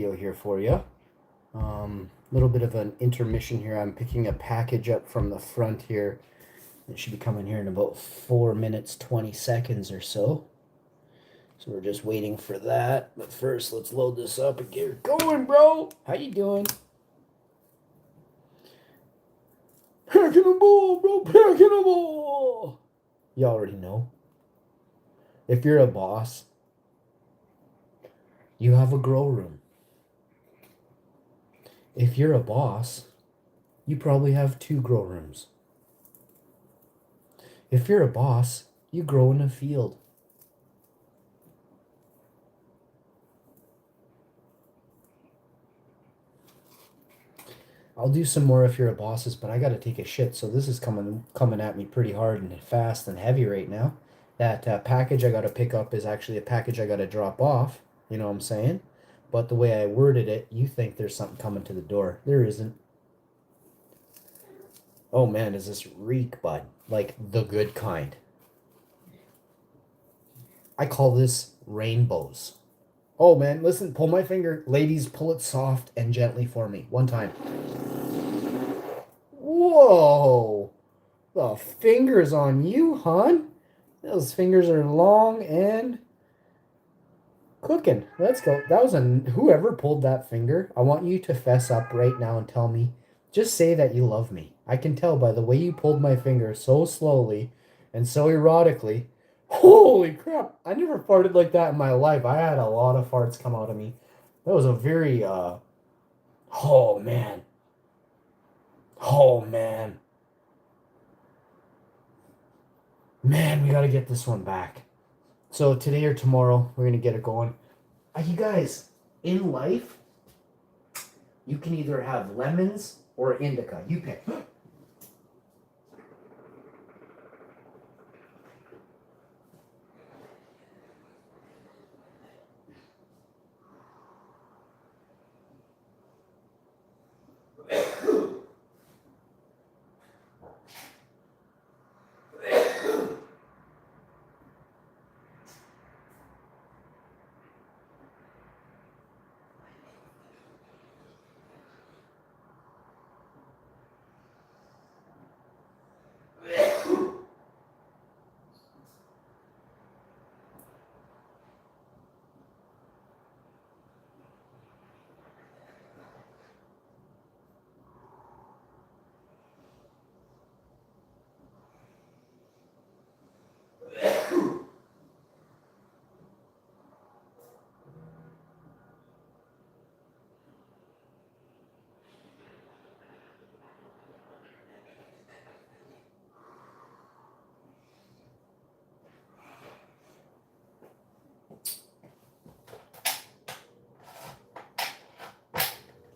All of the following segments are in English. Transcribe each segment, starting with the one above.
Video here for you. Little bit of an intermission here. I'm picking a package up from the front here. It should be coming here in about 4 minutes 20 seconds or so. So we're just waiting for that. But first, let's load this up and get it going, bro. How you doing? Packing a ball, bro. Packing a ball. You already know. If you're a boss, you have a grow room. If you're a boss, you probably have 2 grow rooms. If you're a boss, you grow in a field. I'll do some more if you're a bosses, but I gotta take a shit, so this is coming at me pretty hard and fast and heavy right now. That package I gotta pick up is actually a package I gotta drop off. You know what I'm saying? But the way I worded it, you think there's something coming to the door. There isn't. Oh man, does this reek, bud? Like the good kind. I call this rainbows. Oh man, listen, pull my finger. Ladies, pull it soft and gently for me. One time. Whoa! The fingers on you, hon. Those fingers are long and cooking. Let's go. That was whoever pulled that finger. I want you to fess up right now and tell me. Just say that you love me. I can tell by the way you pulled my finger so slowly and so erotically. Holy crap. I never farted like that in my life. I had a lot of farts come out of me. That was a very, oh man. Oh man. Man, we got to get this one back. So today or tomorrow, we're going to get it going. You guys, in life, you can either have lemons or indica. You pick.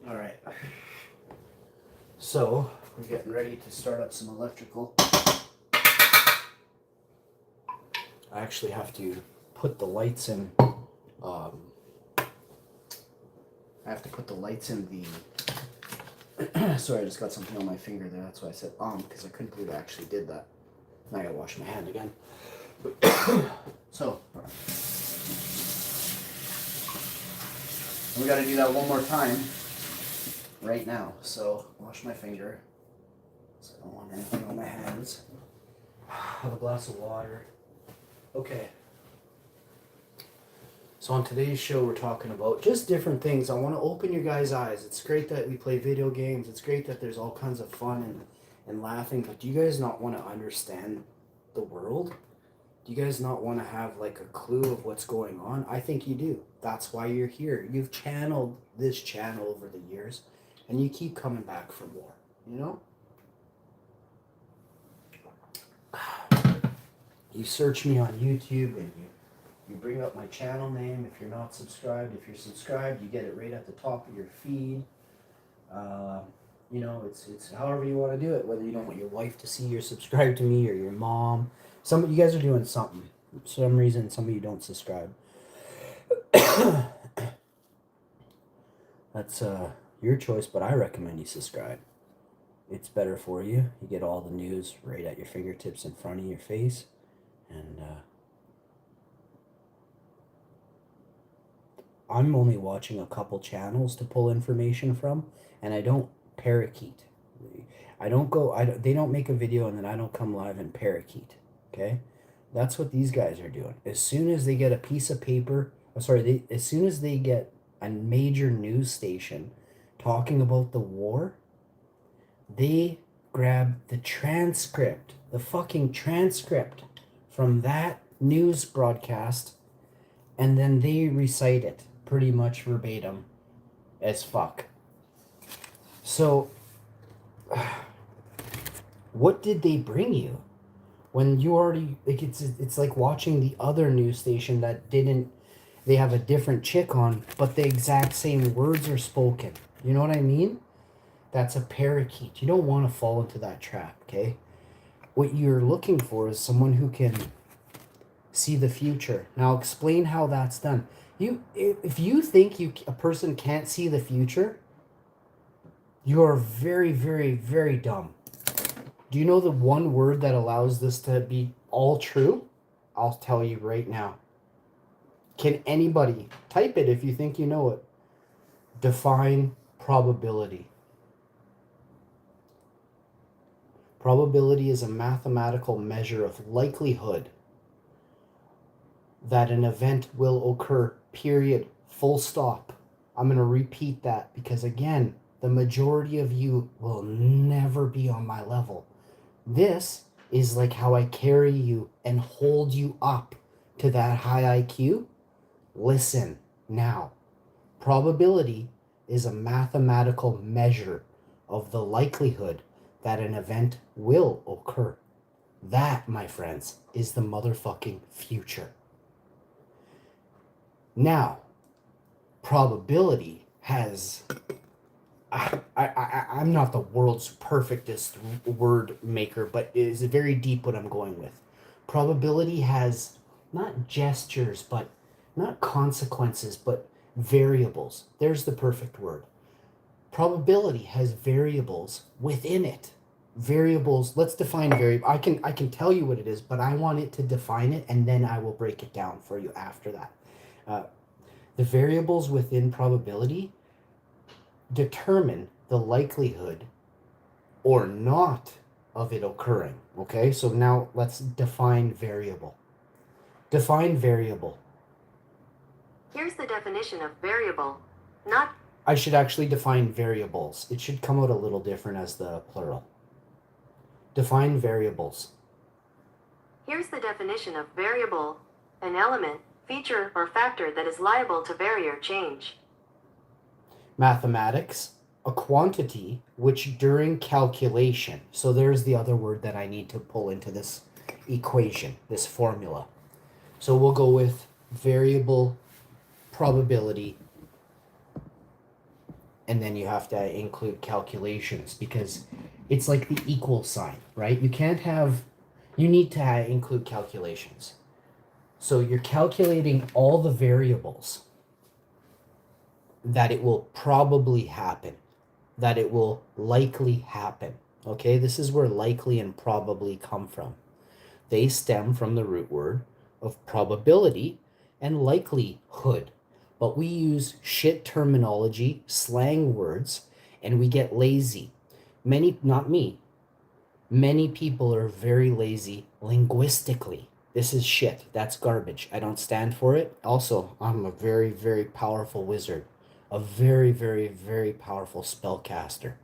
All right. So we're getting ready to start up some electrical. I actually have to put the lights in. I have to put the lights in the. Sorry, I just got something on my finger there. That's why I said because I couldn't believe I actually did that. Now I gotta wash my hand again. So we gotta do that one more time right now. So wash my finger. So I don't want anything on my hands. Have a glass of water. Okay. So on today's show, we're talking about just different things. I want to open your guys' eyes. It's great that we play video games. It's great that there's all kinds of fun and laughing. But do you guys not want to understand the world? Do you guys not want to have like a clue of what's going on? I think you do. That's why you're here. You've channeled this channel over the years, and you keep coming back for more, you know? You search me on YouTube and you bring up my channel name if you're not subscribed. If you're subscribed, you get it right at the top of your feed. You know, it's however you want to do it, whether you don't want your wife to see you're subscribed to me or your mom. Some of you guys are doing something. For some reason, some of you don't subscribe. That's your choice, but I recommend you subscribe. It's better for you. You get all the news right at your fingertips in front of your face. And I'm only watching a couple channels to pull information from, and I don't parakeet. I don't go. They don't make a video and then I don't come live and parakeet. Okay, that's what these guys are doing. As soon as they get a piece of paper, as soon as they get a major news station talking about the war, they grab the transcript, the fucking transcript from that news broadcast, and then they recite it pretty much verbatim as fuck. So, what did they bring you when you already like it's like watching the other news station that didn't, they have a different chick on, but the exact same words are spoken. You know what I mean? That's a parakeet. You don't want to fall into that trap, okay? What you're looking for is someone who can see the future. Now explain how that's done. If you think a person can't see the future, you're very, very, very dumb. Do you know the one word that allows this to be all true? I'll tell you right now. Can anybody type it if you think you know it? Define probability. Probability is a mathematical measure of likelihood that an event will occur, period, full stop. I'm going to repeat that because, again, the majority of you will never be on my level. This is like how I carry you and hold you up to that high IQ. Listen now. Probability is a mathematical measure of the likelihood that an event will occur. That, my friends, is the motherfucking future. Now, probability has... I'm not the world's perfectest word maker, but it is very deep what I'm going with. Probability has not gestures, but not consequences, but variables. There's the perfect word. Probability has variables within it. Variables, let's define variable. I can tell you what it is, but I want it to define it, and then I will break it down for you after that. The variables within probability determine the likelihood or not of it occurring. Okay, so now let's define variable. Define variable. Here's the definition of variable. I should actually define variables. It should come out a little different as the plural. Define variables. Here's the definition of variable. An element, feature, or factor that is liable to vary or change. Mathematics, a quantity which during calculation, so there's the other word that I need to pull into this equation, this formula. So we'll go with variable probability, and then you have to include calculations because it's like the equal sign, right? You need to include calculations. So you're calculating all the variables that it will probably happen, that it will likely happen. Okay, this is where likely and probably come from. They stem from the root word of probability and likelihood. But we use shit terminology, slang words, and we get lazy. Not me, many people are very lazy linguistically. This is shit. That's garbage. I don't stand for it. Also, I'm a very, very powerful wizard. A very, very, very powerful spellcaster.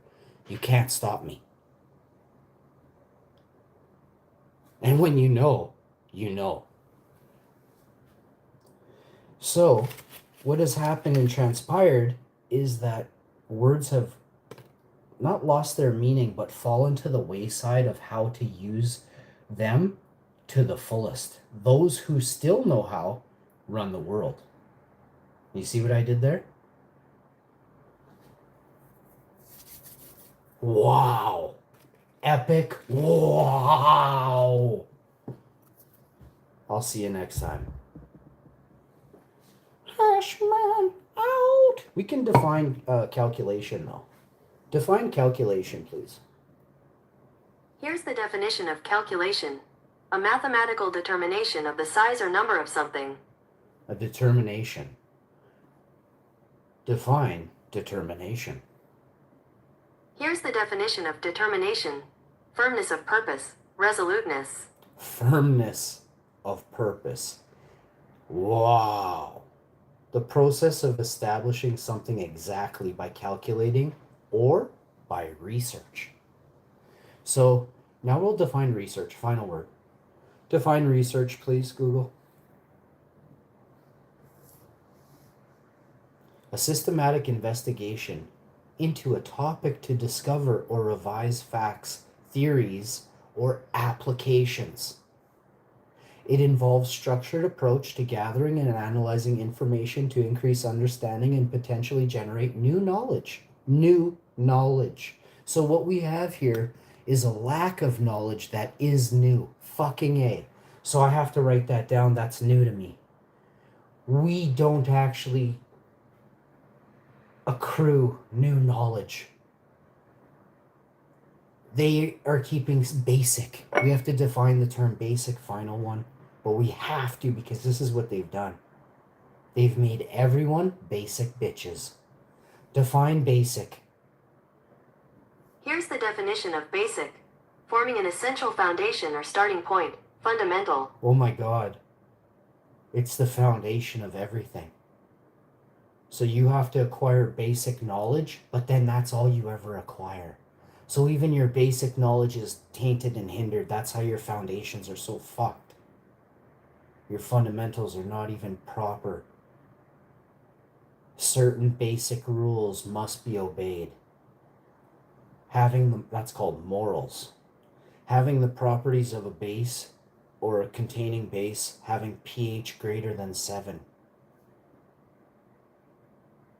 You can't stop me. And when you know, you know. So, what has happened and transpired is that words have not lost their meaning, but fallen to the wayside of how to use them to the fullest. Those who still know how run the world. You see what I did there? Wow. Epic. Wow. I'll see you next time. Freshman out. We can define calculation though. Define calculation, please. Here's the definition of calculation. A mathematical determination of the size or number of something. A determination. Define determination. Here's the definition of determination: firmness of purpose, resoluteness. Firmness of purpose. Wow. The process of establishing something exactly by calculating or by research. So now we'll define research. Final word. Define research, please, Google. A systematic investigation into a topic to discover or revise facts, theories, or applications. It involves structured approach to gathering and analyzing information to increase understanding and potentially generate new knowledge. New knowledge. So what we have here is a lack of knowledge that is new. Fucking A. So I have to write that down. That's new to me. We don't actually accrue new knowledge. They are keeping basic. We have to define the term basic, final one. But we have to, because this is what they've done. They've made everyone basic bitches. Define basic. Here's the definition of basic: forming an essential foundation or starting point, fundamental. Oh my God. It's the foundation of everything. So you have to acquire basic knowledge, but then that's all you ever acquire. So even your basic knowledge is tainted and hindered. That's how your foundations are so fucked. Your fundamentals are not even proper. Certain basic rules must be obeyed. Having them, that's called morals. Having the properties of a base or a containing base having pH greater than 7.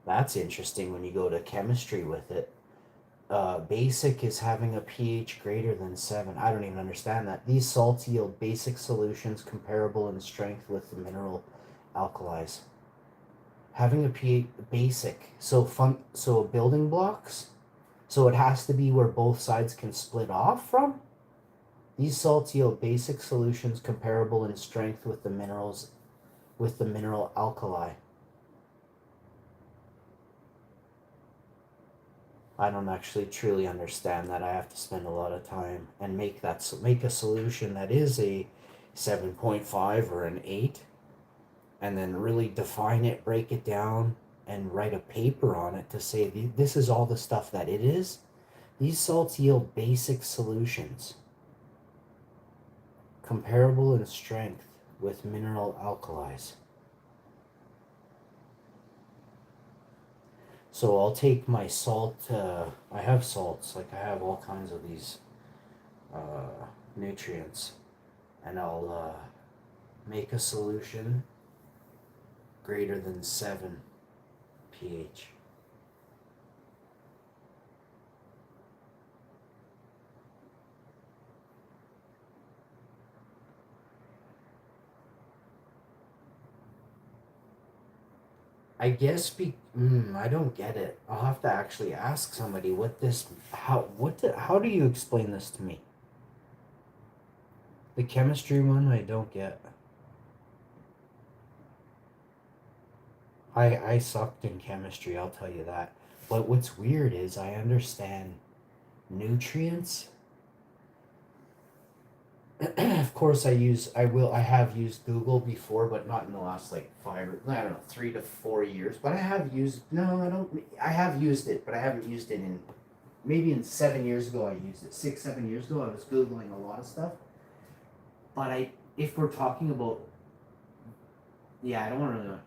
That's interesting when you go to chemistry with it. Basic is having a pH greater than 7. I don't even understand that. These salts yield basic solutions comparable in strength with the mineral alkalis. Having a pH basic, so building blocks, so it has to be where both sides can split off from. These salts yield basic solutions comparable in strength with the mineral alkali. I don't actually truly understand that. I have to spend a lot of time and make a solution that is a 7.5 or an 8, and then really define it, break it down, and write a paper on it to say this is all the stuff that it is. These salts yield basic solutions comparable in strength with mineral alkalis. So I'll take my salt, I have salts, like I have all kinds of these nutrients, and I'll make a solution greater than 7 pH. I guess I don't get it. I'll have to actually ask somebody how do you explain this to me? The chemistry one I don't get. I sucked in chemistry, I'll tell you that. But what's weird is I understand nutrients. Of course I have used Google before, but not in the last 3 to 4 years. But I have used it, but I haven't used it in 7 years ago. I used it 6-7 years ago. I was Googling a lot of stuff. But if we're talking about, I don't want to know.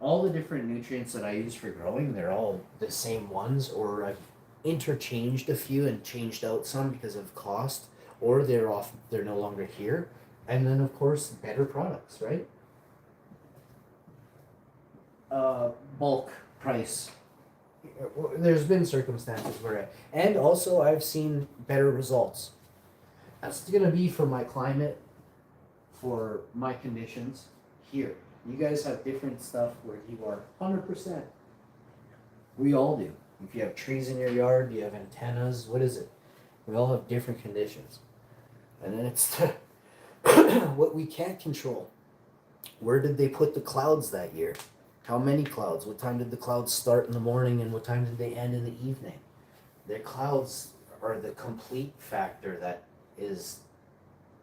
All the different nutrients that I use for growing, they're all the same ones, or I've interchanged a few and changed out some because of cost, or they're no longer here. And then of course better products, right? Bulk price. There's been circumstances and also I've seen better results. That's gonna be for my climate, for my conditions here. You guys have different stuff where you are 100%. We all do. If you have trees in your yard, you have antennas, what is it? We all have different conditions. And then it's what we can't control. Where did they put the clouds that year? How many clouds? What time did the clouds start in the morning and what time did they end in the evening? The clouds are the complete factor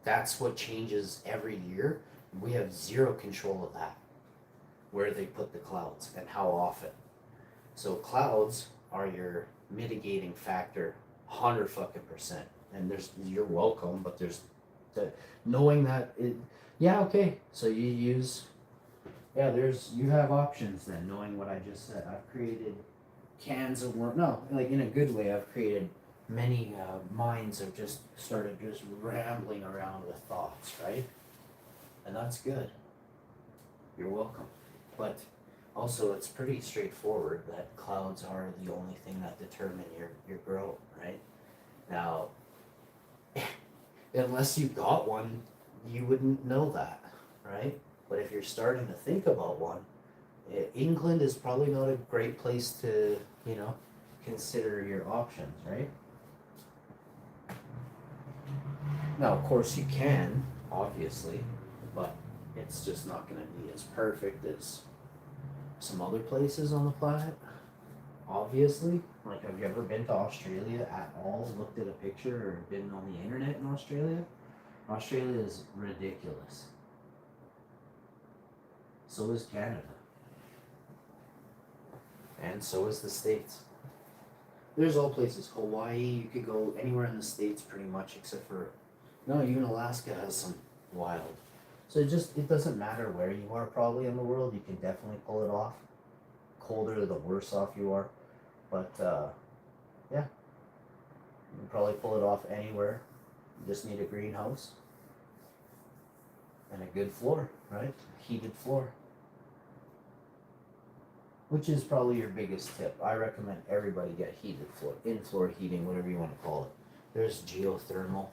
that's what changes every year. We have zero control of that, where they put the clouds and how often. So clouds are your mitigating factor, 100%. And you're welcome, but there's the knowing that yeah, okay. So you have options then, knowing what I just said. I've created cans of worm. No, like in a good way. I've created many minds have just started just rambling around with thoughts, right? And that's good. You're welcome. But also, it's pretty straightforward that clouds are the only thing that determine your growth, right? Now, unless you got one, you wouldn't know that, right? But if you're starting to think about one, England is probably not a great place to, consider your options, right? Now, of course, you can, obviously, but it's just not going to be as perfect as some other places on the planet. Obviously, like, have you ever been to Australia at all? Looked at a picture or been on the internet in Australia? Australia is ridiculous. So is Canada. And so is the States. There's all places. Hawaii, you could go anywhere in the States pretty much, except for, no, even Alaska has some wild. So it doesn't matter where you are probably in the world, you can definitely pull it off. Colder, the worse off you are. But, yeah, you can probably pull it off anywhere. You just need a greenhouse and a good floor, right? Heated floor. Which is probably your biggest tip. I recommend everybody get heated floor, in-floor heating, whatever you want to call it. There's geothermal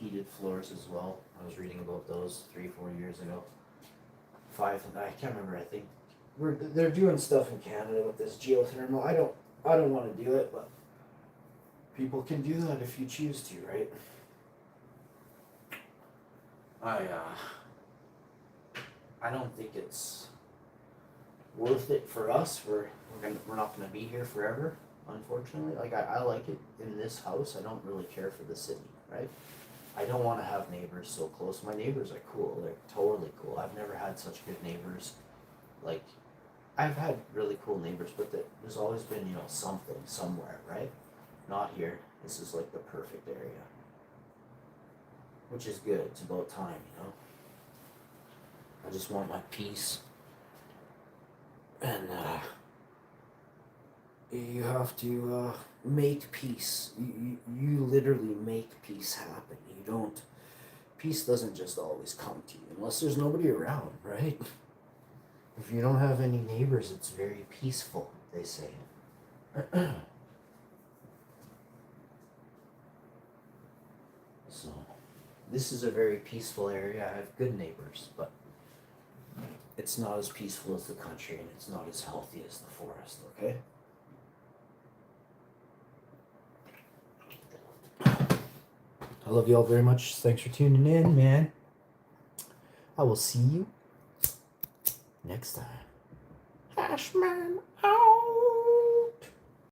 heated floors as well. I was reading about those 3-4 years ago. I can't remember. I think they're doing stuff in Canada with this geothermal. I don't want to do it, but people can do that if you choose to, right? I don't think it's worth it for us. We're not gonna be here forever, unfortunately. Like I like it in this house. I don't really care for the city, right? I don't want to have neighbors so close. My neighbors are cool. They're totally cool. I've never had such good neighbors. Like, I've had really cool neighbors, but there's always been, something somewhere, right? Not here. This is like the perfect area. Which is good. It's about time, I just want my peace. And you have to make peace. You literally make peace happen. Peace doesn't just always come to you unless there's nobody around, right? If you don't have any neighbors, it's very peaceful, they say. So, this is a very peaceful area. I have good neighbors, but it's not as peaceful as the country, and it's not as healthy as the forest, okay? I love you all very much. Thanks for tuning in, man. I will see you next time. Hashman out.